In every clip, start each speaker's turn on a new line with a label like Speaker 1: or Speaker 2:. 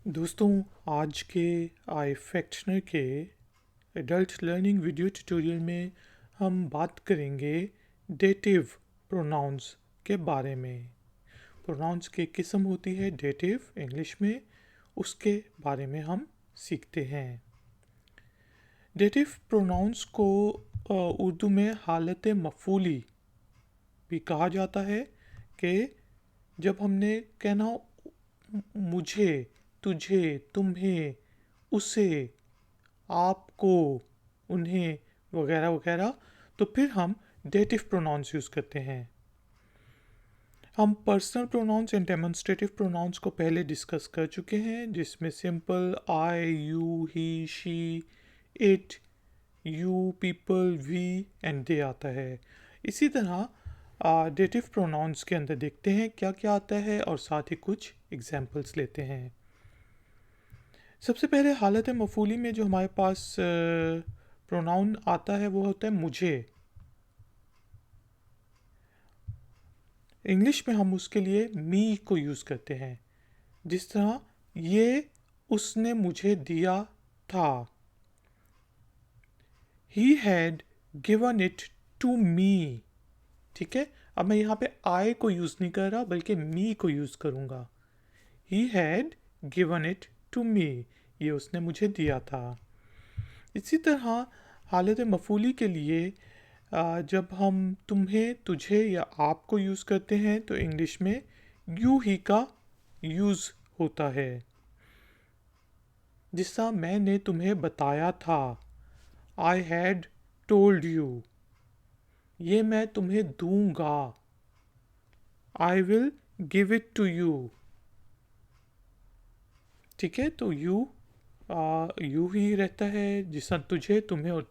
Speaker 1: दोस्तों, आज के आई फैक्शनर के एडल्ट लर्निंग वीडियो ट्यूटोरियल में हम बात करेंगे डेटिव प्रोनाउंस के बारे में। प्रोनाउंस की किस्म होती है डेटिव इंग्लिश में, उसके बारे में हम सीखते हैं। डेटिव प्रोनाउंस को उर्दू में हालत मफ़ूली भी कहा जाता है कि जब हमने कहना मुझे, तुझे, तुम्हें, उसे, आपको, उन्हें वगैरह वगैरह, तो फिर हम डेटिव प्रोनाउंस यूज़ करते हैं। हम personal pronouns and demonstrative pronouns को पहले डिस्कस कर चुके हैं, जिसमें simple I, you, he, she, it, you, people, we and they आता है। इसी तरह डेटिव प्रोनाउंस के अंदर देखते हैं क्या क्या आता है और साथ ही कुछ एग्जाम्पल्स लेते हैं। सबसे पहले हालत मफ़ूली में जो हमारे पास प्रोनाउन आता है वो होता है मुझे। इंग्लिश में हम उसके लिए मी को यूज़ करते हैं, जिस तरह ये उसने मुझे दिया था। He had given it to me। ठीक है, अब मैं यहाँ पे I को यूज़ नहीं कर रहा बल्कि me को यूज़ करूँगा। He had given it to me, ये उसने मुझे दिया था। इसी तरह हालत मफ़ूली के लिए जब हम तुम्हें, तुझे या आपको यूज़ करते हैं तो इंग्लिश में यू ही का यूज़ होता है। जिस तरह मैंने तुम्हें बताया था, I had told you। ये मैं तुम्हें दूंगा, I will give it to you। ठीक है, तो यू ही रहता है, जिस तरह तुझे, तुम्हें और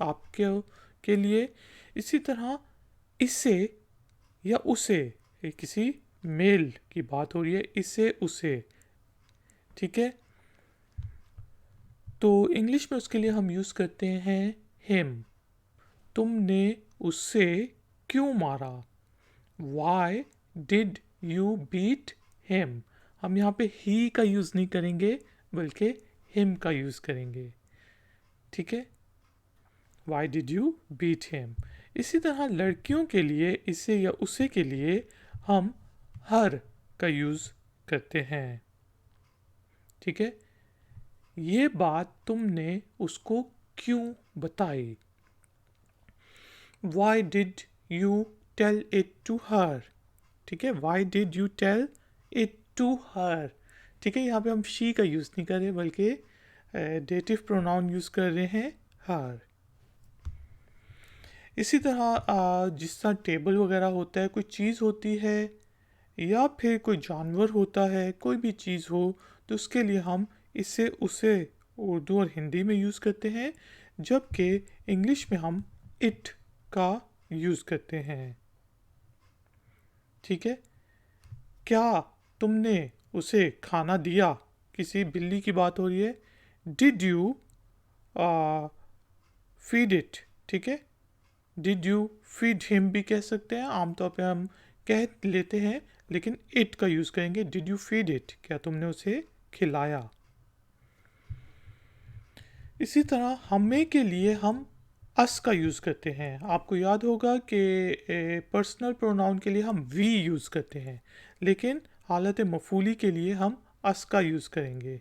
Speaker 1: आपके के लिए। इसी तरह इससे या उसे, ये किसी मेल की बात हो रही है, इसे उसे। ठीक है, तो इंग्लिश में उसके लिए हम यूज़ करते हैं हिम। तुमने उससे क्यों मारा, why did you beat him. हम यहाँ पे ही का यूज़ नहीं करेंगे बल्कि हिम का यूज़ करेंगे। ठीक है, why did you beat him. इसी तरह लड़कियों के लिए इसे या उसे के लिए हम हर का यूज़ करते हैं। ठीक है, ये बात तुमने उसको क्यों बताई, why did you tell it to her. ठीक है, why did you tell it to her. ठीक है, यहाँ पे हम शी का यूज़ नहीं कर रहे बल्कि डेटिव प्रोनाउन यूज़ कर रहे हैं हर। इसी तरह जिस तरह टेबल वगैरह होता है, कोई चीज़ होती है या फिर कोई जानवर होता है, कोई भी चीज़ हो, तो उसके लिए हम इसे उसे उर्दू और हिंदी में यूज़ करते हैं, जबकि इंग्लिश में हम इट का यूज़ करते हैं। ठीक है, क्या तुमने उसे खाना दिया, किसी बिल्ली की बात हो रही है, डिड यू फीड इट। ठीक है, डिड यू फीड हिम भी कह सकते हैं, आमतौर पे हम कह लेते हैं, लेकिन इट का यूज़ करेंगे। डिड यू फीड इट, क्या तुमने उसे खिलाया। इसी तरह हमें के लिए हम अस का यूज़ करते हैं। आपको याद होगा कि पर्सनल प्रोनाउन के लिए हम वी यूज़ करते हैं, लेकिन हालत मफ़ूली के लिए हम अस का यूज़ करेंगे।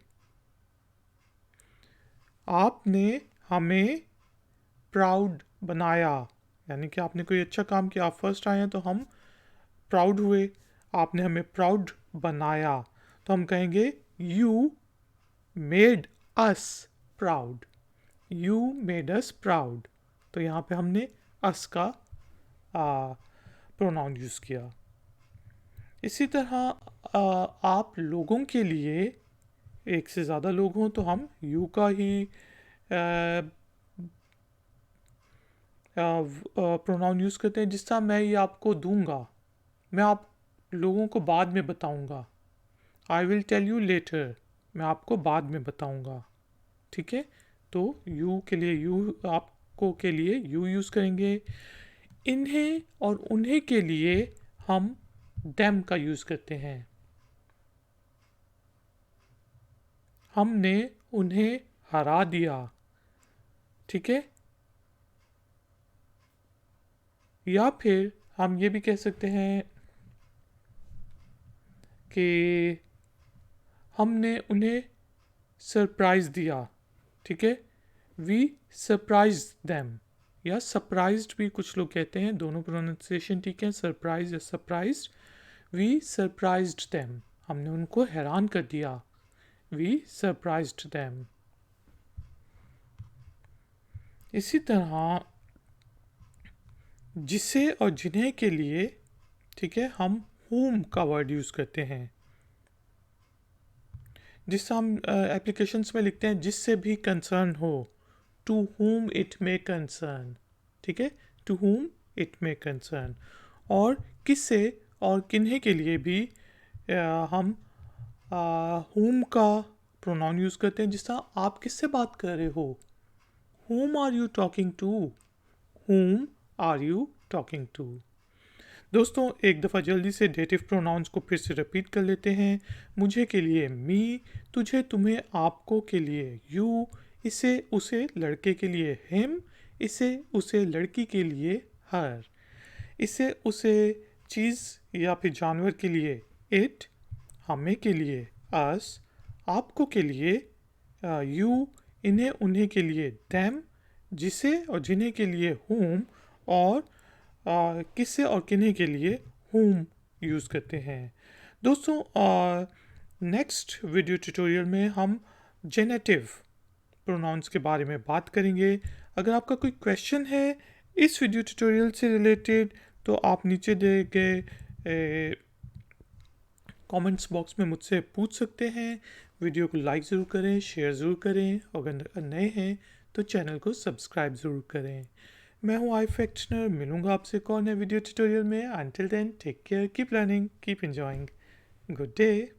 Speaker 1: आपने हमें प्राउड बनाया, यानी कि आपने कोई अच्छा काम किया, आप फर्स्ट आए हैं तो हम प्राउड हुए। आपने हमें प्राउड बनाया तो हम कहेंगे you made us proud, you made us proud. तो यहाँ पे हमने अस का प्रोनाउन यूज़ किया। इसी तरह आप लोगों के लिए, एक से ज़्यादा लोग हों तो हम यू का ही प्रोनाउन यूज़ करते हैं। जिस तरह मैं ये आपको दूंगा, मैं आप लोगों को बाद में बताऊंगा, I will tell you later, मैं आपको बाद में बताऊंगा। ठीक है, तो यू के लिए यू, आपको के लिए यू यूज़ करेंगे। इन्हें और उन्हें के लिए हम देम का यूज़ करते हैं। हमने उन्हें हरा दिया। ठीक है, या फिर हम ये भी कह सकते हैं कि हमने उन्हें सरप्राइज दिया। ठीक है, वी सरप्राइज देम, या सरप्राइज्ड भी कुछ लोग कहते हैं, दोनों प्रोनाउंसिएशन ठीक है, सरप्राइज या सरप्राइज्ड। वी सरप्राइज्ड देम, हमने उनको हैरान कर दिया। We surprised them. इसी तरह जिसे और जिन्हें के लिए, ठीक है, हम whom का वर्ड यूज़ करते हैं, जिससे हम एप्लीकेशंस में लिखते हैं जिससे भी कंसर्न हो, to whom it may concern. ठीक है, to whom it may concern. और किससे और किन्हीं के लिए भी हम whom का प्रोनाउन यूज़ करते हैं, जिससे आप किससे बात कर रहे हो, whom are you talking to, whom are you talking to. दोस्तों एक दफ़ा जल्दी से डेटिव प्रोनाउंस को फिर से रिपीट कर लेते हैं। मुझे के लिए मी, तुझे तुम्हें आपको के लिए यू, इसे उसे लड़के के लिए हिम, इसे उसे लड़की के लिए हर, इसे उसे चीज़ या फिर जानवर के लिए इट, हमें के लिए अस, आपको के लिए यू, इन्हें उन्हें के लिए देम, जिसे और जिन्हें के लिए whom, और किससे और किन्हीं के लिए whom यूज़ करते हैं। दोस्तों नेक्स्ट वीडियो ट्यूटोरियल में हम जेनेटिव प्रोनाउंस के बारे में बात करेंगे। अगर आपका कोई क्वेश्चन है इस वीडियो ट्यूटोरियल से रिलेटेड तो आप नीचे दिए गए कमेंट्स बॉक्स में मुझसे पूछ सकते हैं। वीडियो को लाइक ज़रूर करें, शेयर ज़रूर करें, और अगर नए हैं तो चैनल को सब्सक्राइब ज़रूर करें। मैं हूँ आई फैक्शनर, मिलूंगा आपसे कौन है वीडियो ट्यूटोरियल में। Until then take care, keep learning, keep enjoying, good day.